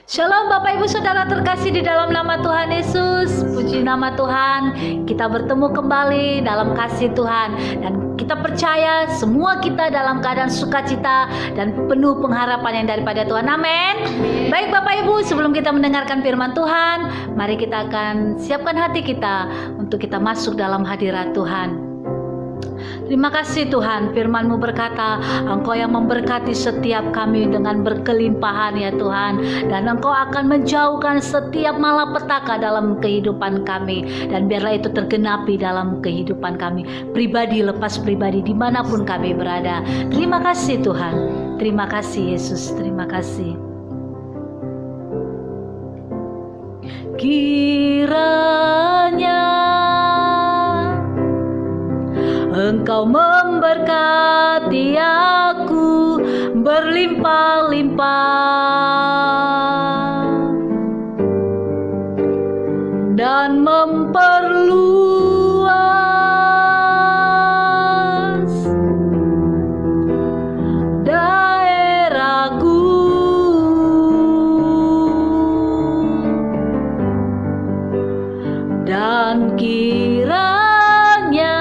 Shalom Bapak Ibu Saudara terkasih di dalam nama Tuhan Yesus. Puji nama Tuhan, kita bertemu kembali dalam kasih Tuhan. Dan kita percaya semua kita dalam keadaan sukacita dan penuh pengharapan yang daripada Tuhan. Amin. Baik Bapak Ibu, sebelum kita mendengarkan firman Tuhan, mari kita akan siapkan hati kita untuk kita masuk dalam hadirat Tuhan. Terima kasih Tuhan, firman-Mu berkata, Engkau yang memberkati setiap kami dengan berkelimpahan ya Tuhan. Dan Engkau akan menjauhkan setiap malapetaka dalam kehidupan kami. Dan biarlah itu tergenapi dalam kehidupan kami, pribadi lepas pribadi, dimanapun kami berada. Terima kasih Tuhan, terima kasih Yesus, terima kasih. Kiranya Engkau memberkati aku berlimpah-limpah dan memperluas daerahku, dan kiranya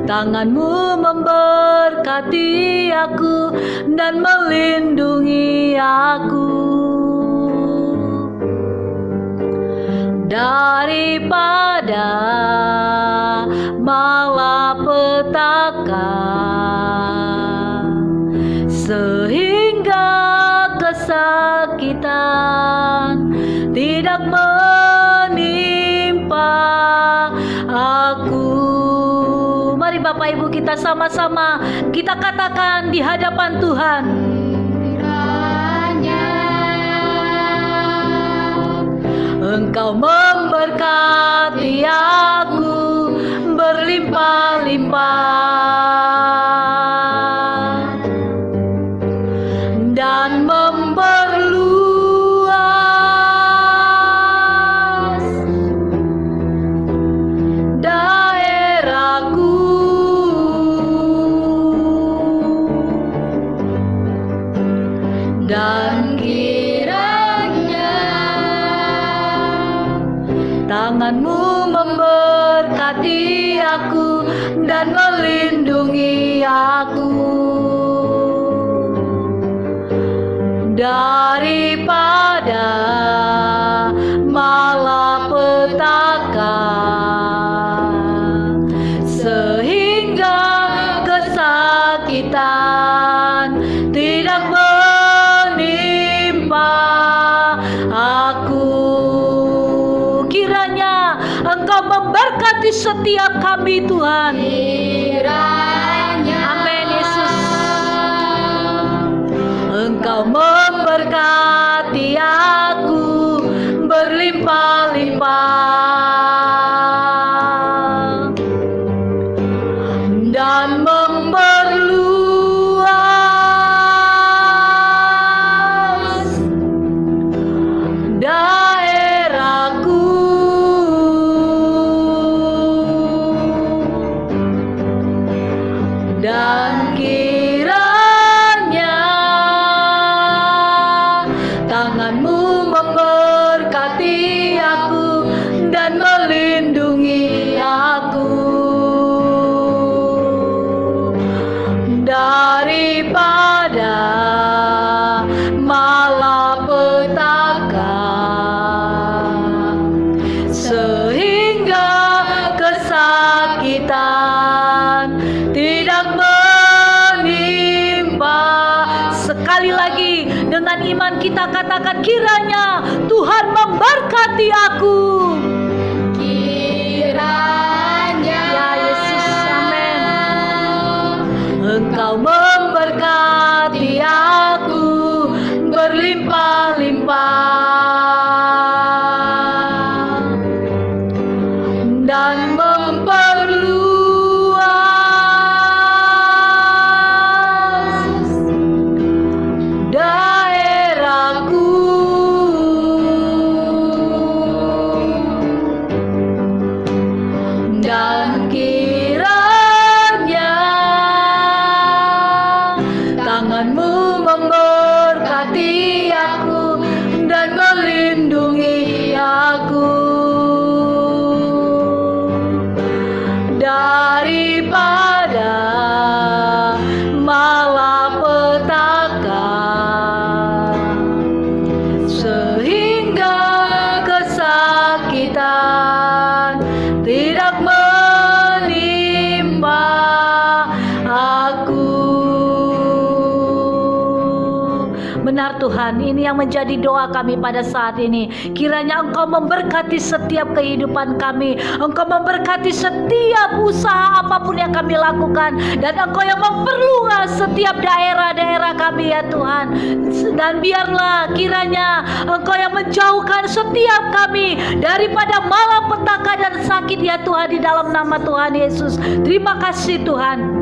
tangan-Mu memberkati aku dan melindungi aku daripada malapetaka, sehingga kesakitan tidak menimpa aku. Mari Bapak Ibu kita sama-sama kita katakan di hadapan Tuhan. Kiranya Engkau memberkati aku berlimpah-limpah dan memperluas daerahku, dan kiranya tangan-Mu memberkati aku dan melindungi aku daripada malapetaka, sehingga kesakitan tidak menimpa aku. Kiranya Engkau memberkati setiap kami Tuhan. Kiranya. Amin Yesus. Engkau memberkati aku berlimpah-limpah dan memperluas daerahku, dan kiranya tangan-Mu memberkati aku dan melindungi aku daripada malapetaka, sehingga kesakitan tidak menimpa. Sekali lagi dengan iman kita katakan, kiranya Tuhan memberkati aku. Kiranya. Ya Yesus, amin. Engkau memberkati aku berlimpah-limpah dan memperluas daerahku, dan kiranya Benar Tuhan, ini yang menjadi doa kami pada saat ini. Kiranya Engkau memberkati setiap kehidupan kami, Engkau memberkati setiap usaha apapun yang kami lakukan, dan Engkau yang memperluas setiap daerah-daerah kami ya Tuhan. Dan biarlah kiranya Engkau yang menjauhkan setiap kami daripada malapetaka dan sakit ya Tuhan, di dalam nama Tuhan Yesus. Terima kasih Tuhan.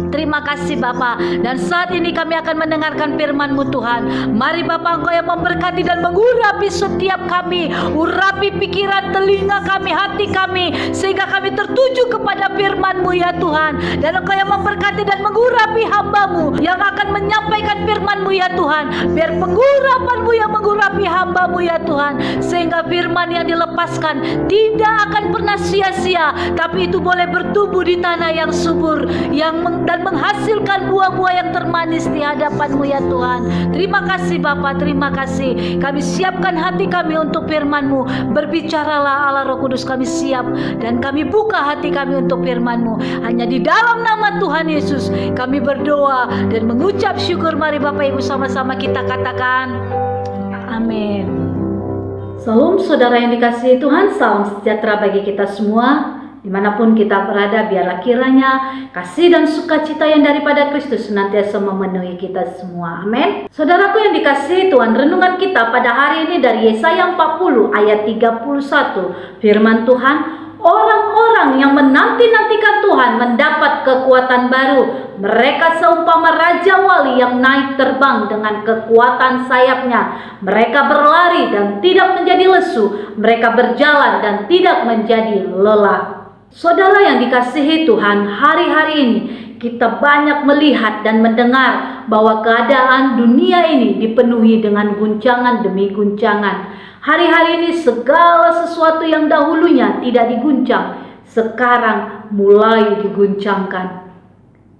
Terima kasih Bapa. Dan saat ini kami akan mendengarkan firman-Mu Tuhan. Mari Bapa, Engkau yang memberkati dan mengurapi setiap kami. Urapi pikiran, telinga kami, hati kami, sehingga kami tertuju kepada firman-Mu ya Tuhan. Dan Engkau yang memberkati dan mengurapi hamba-Mu yang akan menyampaikan firman-Mu ya Tuhan. Biar pengurapan-Mu yang mengurapi hamba-Mu ya Tuhan, sehingga firman yang dilepaskan tidak akan pernah sia-sia, tapi itu boleh bertumbuh di tanah yang subur, dan menghasilkan buah-buah yang termanis di hadapan-Mu ya Tuhan. Terima kasih Bapa, terima kasih. Kami siapkan hati kami untuk firman-Mu. Berbicaralah Allah Roh Kudus, kami siap, dan kami buka hati kami untuk firman-Mu. Hanya di dalam nama Tuhan Yesus kami berdoa dan mengucap syukur. Mari Bapak Ibu sama-sama kita katakan amin. Salam saudara yang dikasihi Tuhan, salam sejahtera bagi kita semua. Dimanapun kita berada, biarlah kiranya kasih dan sukacita yang daripada Kristus senantiasa memenuhi kita semua. Amin. Saudaraku yang dikasihi Tuhan, renungan kita pada hari ini dari Yesaya 40 ayat 31. Firman Tuhan, orang-orang yang menanti-nantikan Tuhan mendapat kekuatan baru. Mereka seumpama Raja Wali yang naik terbang dengan kekuatan sayapnya. Mereka berlari dan tidak menjadi lesu. Mereka berjalan dan tidak menjadi lelah. Saudara yang dikasihi Tuhan, hari-hari ini kita banyak melihat dan mendengar bahwa keadaan dunia ini dipenuhi dengan guncangan demi guncangan. Hari-hari ini segala sesuatu yang dahulunya tidak diguncang, sekarang mulai diguncangkan.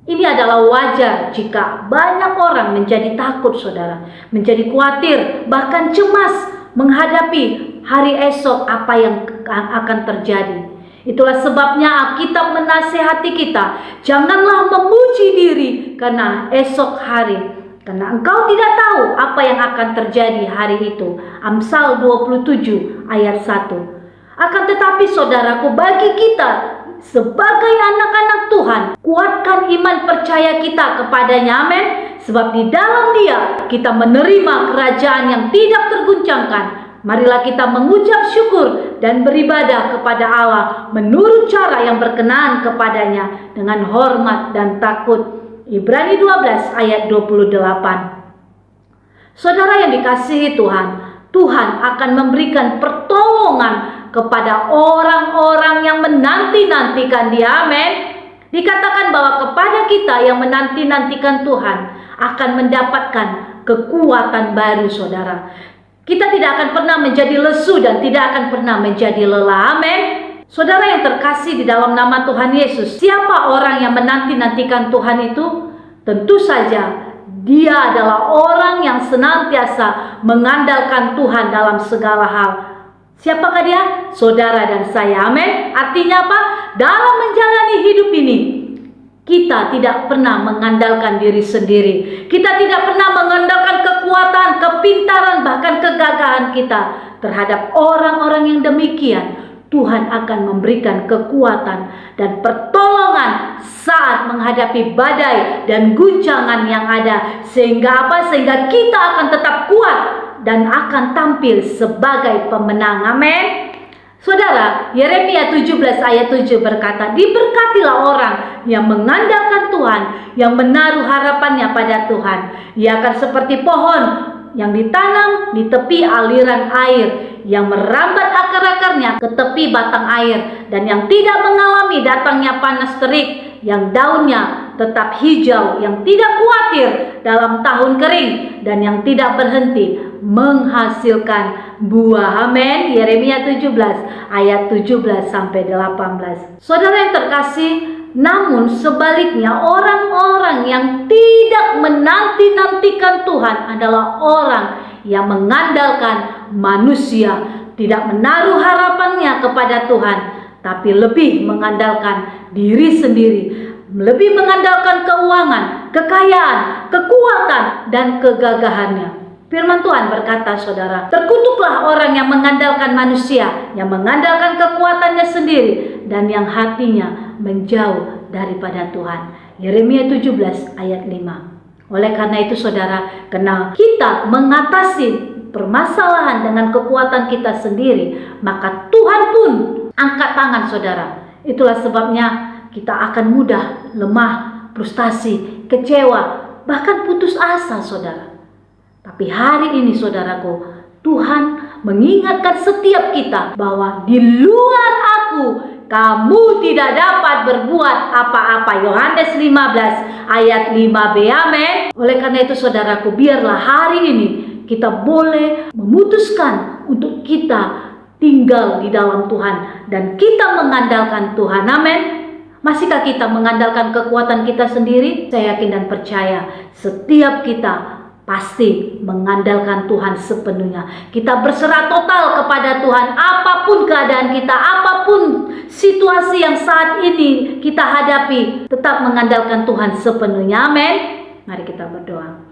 Ini adalah wajar jika banyak orang menjadi takut saudara, menjadi khawatir, bahkan cemas menghadapi hari esok apa yang akan terjadi. Itulah sebabnya Alkitab menasihati kita, janganlah memuji diri karena esok hari, karena engkau tidak tahu apa yang akan terjadi hari itu. Amsal 27 ayat 1. Akan tetapi saudaraku, bagi kita sebagai anak-anak Tuhan, kuatkan iman percaya kita kepadanya, amin. Sebab di dalam Dia kita menerima kerajaan yang tidak terguncangkan. Marilah kita mengucap syukur dan beribadah kepada Allah menurut cara yang berkenan kepadanya dengan hormat dan takut. Ibrani 12 ayat 28. Saudara yang dikasihi Tuhan, Tuhan akan memberikan pertolongan kepada orang-orang yang menanti-nantikan Dia, amin. Dikatakan bahwa kepada kita yang menanti-nantikan Tuhan akan mendapatkan kekuatan baru saudara. Kita tidak akan pernah menjadi lesu dan tidak akan pernah menjadi lelah. Amin. Saudara yang terkasih di dalam nama Tuhan Yesus, siapa orang yang menanti-nantikan Tuhan itu? Tentu saja dia adalah orang yang senantiasa mengandalkan Tuhan dalam segala hal. Siapakah dia? Saudara dan saya. Amin. Artinya apa? Dalam menjalani hidup ini, kita tidak pernah mengandalkan diri sendiri. Kita tidak pernah mengandalkan kekuatan, kepintaran, bahkan kegagahan kita. Terhadap orang-orang yang demikian, Tuhan akan memberikan kekuatan dan pertolongan saat menghadapi badai dan guncangan yang ada. Sehingga apa? Sehingga kita akan tetap kuat dan akan tampil sebagai pemenang. Amin. Saudara, Yeremia 17 ayat 7 berkata, diberkatilah orang yang mengandalkan Tuhan, yang menaruh harapannya pada Tuhan. Ia akan seperti pohon yang ditanam di tepi aliran air, yang merambat akar-akarnya ke tepi batang air, dan yang tidak mengalami datangnya panas terik, yang daunnya tetap hijau, yang tidak khawatir dalam tahun kering, dan yang tidak berhenti menghasilkan buah. Amin. Yeremia 17 ayat 17 sampai 18. Saudara yang terkasih, namun sebaliknya orang-orang yang tidak menanti-nantikan Tuhan adalah orang yang mengandalkan manusia, tidak menaruh harapannya kepada Tuhan, tapi lebih mengandalkan diri sendiri. lebih mengandalkan keuangan, kekayaan, kekuatan, dan kegagahannya. Firman Tuhan berkata, saudara, terkutuklah orang yang mengandalkan manusia, yang mengandalkan kekuatannya sendiri, dan yang hatinya menjauh daripada Tuhan. Yeremia 17 ayat 5. Oleh karena itu, saudara, karena kita mengatasi permasalahan dengan kekuatan kita sendiri, maka Tuhan pun angkat tangan, saudara. Itulah sebabnya kita akan mudah lemah, frustasi, kecewa, bahkan putus asa, saudara. Tapi hari ini, saudaraku, Tuhan mengingatkan setiap kita bahwa di luar aku kamu tidak dapat berbuat apa-apa. Yohanes 15 ayat 5b. Amin. Oleh karena itu, saudaraku, biarlah hari ini kita boleh memutuskan untuk kita tinggal di dalam Tuhan dan kita mengandalkan Tuhan. Amin. Masihkah kita mengandalkan kekuatan kita sendiri? Saya yakin dan percaya setiap kita pasti mengandalkan Tuhan sepenuhnya. Kita berserah total kepada Tuhan. Apapun keadaan kita, apapun situasi yang saat ini kita hadapi, tetap mengandalkan Tuhan sepenuhnya. Amin. Mari kita berdoa.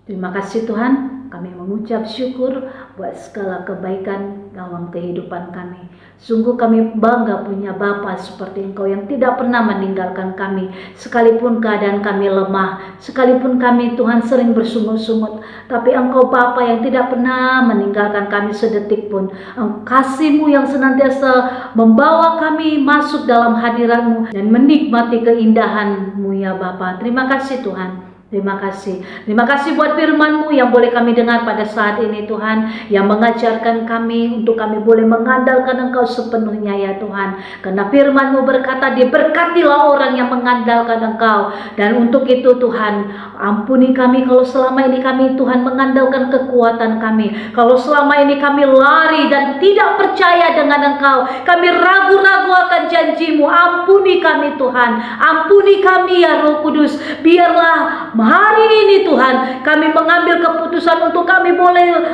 Terima kasih Tuhan, kami mengucap syukur buat segala kebaikan dalam kehidupan kami. Sungguh kami bangga punya Bapa seperti Engkau yang tidak pernah meninggalkan kami. Sekalipun keadaan kami lemah, sekalipun kami Tuhan sering bersungut-sungut, tapi Engkau Bapa yang tidak pernah meninggalkan kami sedetik pun. Kasih-Mu yang senantiasa membawa kami masuk dalam hadirat-Mu dan menikmati keindahan-Mu ya Bapa. Terima kasih Tuhan. Terima kasih. Terima kasih buat firman-Mu yang boleh kami dengar pada saat ini Tuhan, yang mengajarkan kami untuk kami boleh mengandalkan Engkau sepenuhnya ya Tuhan. Karena firman-Mu berkata, diberkatilah orang yang mengandalkan Engkau. Dan untuk itu Tuhan, ampuni kami kalau selama ini kami Tuhan mengandalkan kekuatan kami. Kalau selama ini kami lari dan tidak percaya dengan Engkau, kami ragu-ragu akan janji-Mu. Ampuni kami Tuhan. Ampuni kami ya Roh Kudus. Biarlah hari ini Tuhan kami mengambil keputusan untuk kami boleh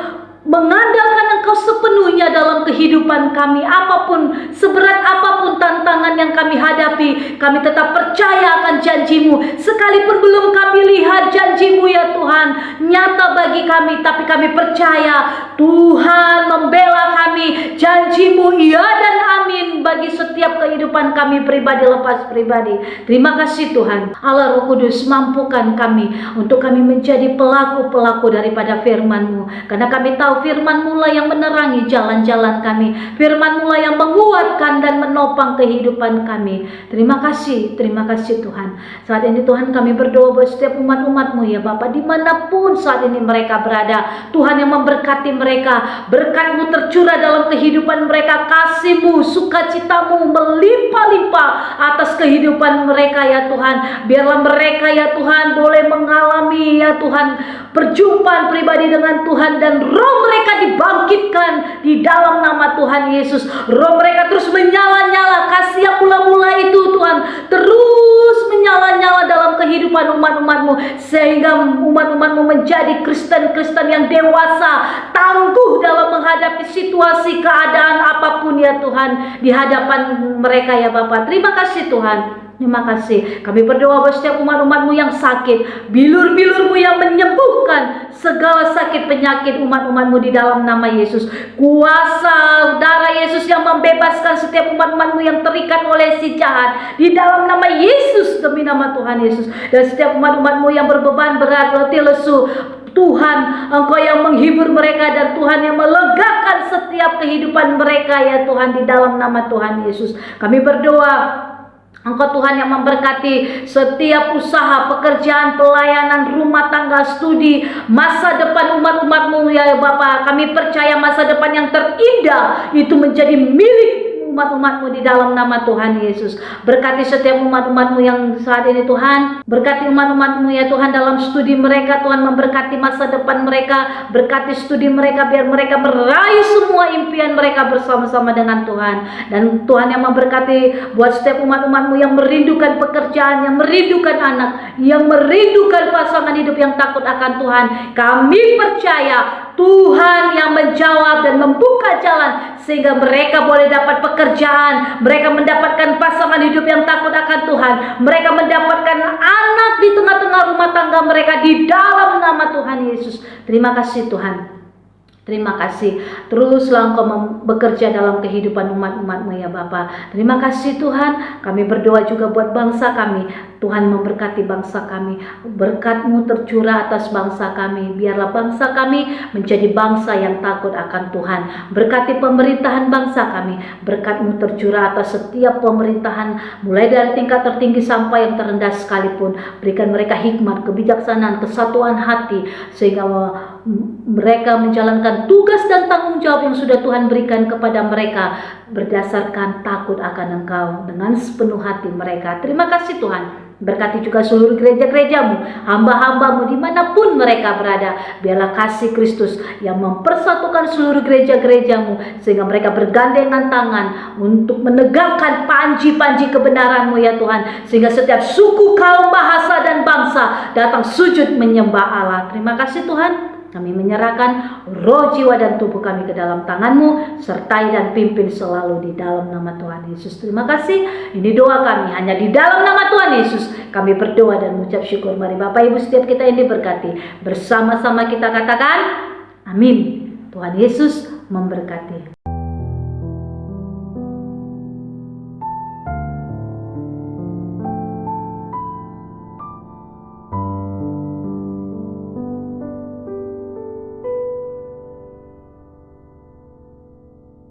mengandalkan Engkau sepenuhnya dalam kehidupan kami. Apapun, seberat apapun tantangan yang kami hadapi, kami tetap percaya akan janji-Mu. Sekalipun belum kami lihat janji-Mu ya Tuhan nyata bagi kami, tapi kami percaya Tuhan membela kami. Janji-Mu iya dan amin bagi setiap kehidupan kami pribadi lepas pribadi. Terima kasih Tuhan. Allah Roh Kudus, mampukan kami untuk kami menjadi pelaku-pelaku daripada firman-Mu. Karena kami tahu firman-Mu lah yang menerangi jalan-jalan kami. Firman-Mu lah yang menguatkan dan menopang kehidupan kami. Terima kasih Tuhan. Saat ini Tuhan kami berdoa buat setiap umat-umat-Mu ya Bapa, dimanapun saat ini mereka berada. Tuhan yang memberkati mereka, berkat-Mu tercurah dalam kehidupan mereka, kasih-Mu, sukacita-Mu melimpah-limpah atas kehidupan mereka ya Tuhan. Biarlah mereka ya Tuhan boleh mengalami ya Tuhan perjumpaan pribadi dengan Tuhan, dan roh mereka dibangkitkan di dalam nama Tuhan Yesus. Roh mereka terus menyala-nyala, kasih yang mula-mula itu Tuhan terus menyala-nyala dalam kehidupan umat-umat-Mu, sehingga umat-umat-Mu menjadi Kristen-Kristen yang dewasa, tangguh dalam menghadapi situasi keadaan apapun ya Tuhan di hadapan mereka ya Bapa. Terima kasih Tuhan. Terima kasih. Kami berdoa buat setiap umat-umat-Mu yang sakit, bilur-bilur-Mu yang menyembuhkan segala sakit penyakit umat-umat-Mu di dalam nama Yesus. Kuasa darah Yesus yang membebaskan setiap umat-umat-Mu yang terikat oleh si jahat di dalam nama Yesus, demi nama Tuhan Yesus. Dan setiap umat-umat-Mu yang berbeban berat, letih lesu, Tuhan Engkau yang menghibur mereka, dan Tuhan yang melegakan setiap kehidupan mereka ya Tuhan, di dalam nama Tuhan Yesus. Kami berdoa Engkau Tuhan yang memberkati setiap usaha, pekerjaan, pelayanan, rumah tangga, studi, masa depan umat-umat-Mu ya Bapa. Kami percaya masa depan yang terindah itu menjadi milik umat-umat-Mu di dalam nama Tuhan Yesus. Berkati setiap umat-umat-Mu yang saat ini Tuhan. Berkati umat-umat-Mu ya Tuhan dalam studi mereka. Tuhan memberkati masa depan mereka. Berkati studi mereka biar mereka meraih semua impian mereka bersama-sama dengan Tuhan. Dan Tuhan yang memberkati buat setiap umat-umat-Mu yang merindukan pekerjaan, yang merindukan anak, yang merindukan pasangan hidup yang takut akan Tuhan. Kami percaya Tuhan yang menjawab dan membuka jalan sehingga mereka boleh dapat pekerjaan, mereka mendapatkan pasangan hidup yang takut akan Tuhan, mereka mendapatkan anak di tengah-tengah rumah tangga mereka di dalam nama Tuhan Yesus. Terima kasih Tuhan. Terima kasih. Teruslah Engkau bekerja dalam kehidupan umat-umat-Mu ya Bapa. Terima kasih Tuhan. Kami berdoa juga buat bangsa kami. Tuhan memberkati bangsa kami. Berkat-Mu tercurah atas bangsa kami. Biarlah bangsa kami menjadi bangsa yang takut akan Tuhan. Berkati pemerintahan bangsa kami. Berkat-Mu tercurah atas setiap pemerintahan, mulai dari tingkat tertinggi sampai yang terendah sekalipun. Berikan mereka hikmat, kebijaksanaan, kesatuan hati, sehingga mereka menjalankan tugas dan tanggung jawab yang sudah Tuhan berikan kepada mereka berdasarkan takut akan Engkau dengan sepenuh hati mereka. Terima kasih Tuhan. Berkati juga seluruh gereja-gereja-Mu, hamba-hamba-Mu dimanapun mereka berada. Biarlah kasih Kristus yang mempersatukan seluruh gereja-gereja-Mu, sehingga mereka bergandengan tangan untuk menegakkan panji-panji kebenaran-Mu ya Tuhan, sehingga setiap suku, kaum, bahasa, dan bangsa datang sujud menyembah Allah. Terima kasih Tuhan. Kami menyerahkan roh, jiwa, dan tubuh kami ke dalam tangan-Mu. Sertai dan pimpin selalu di dalam nama Tuhan Yesus. Terima kasih. Ini doa kami hanya di dalam nama Tuhan Yesus. Kami berdoa dan mengucap syukur. Mari Bapak Ibu setiap kita yang diberkati, bersama-sama kita katakan amin. Tuhan Yesus memberkati.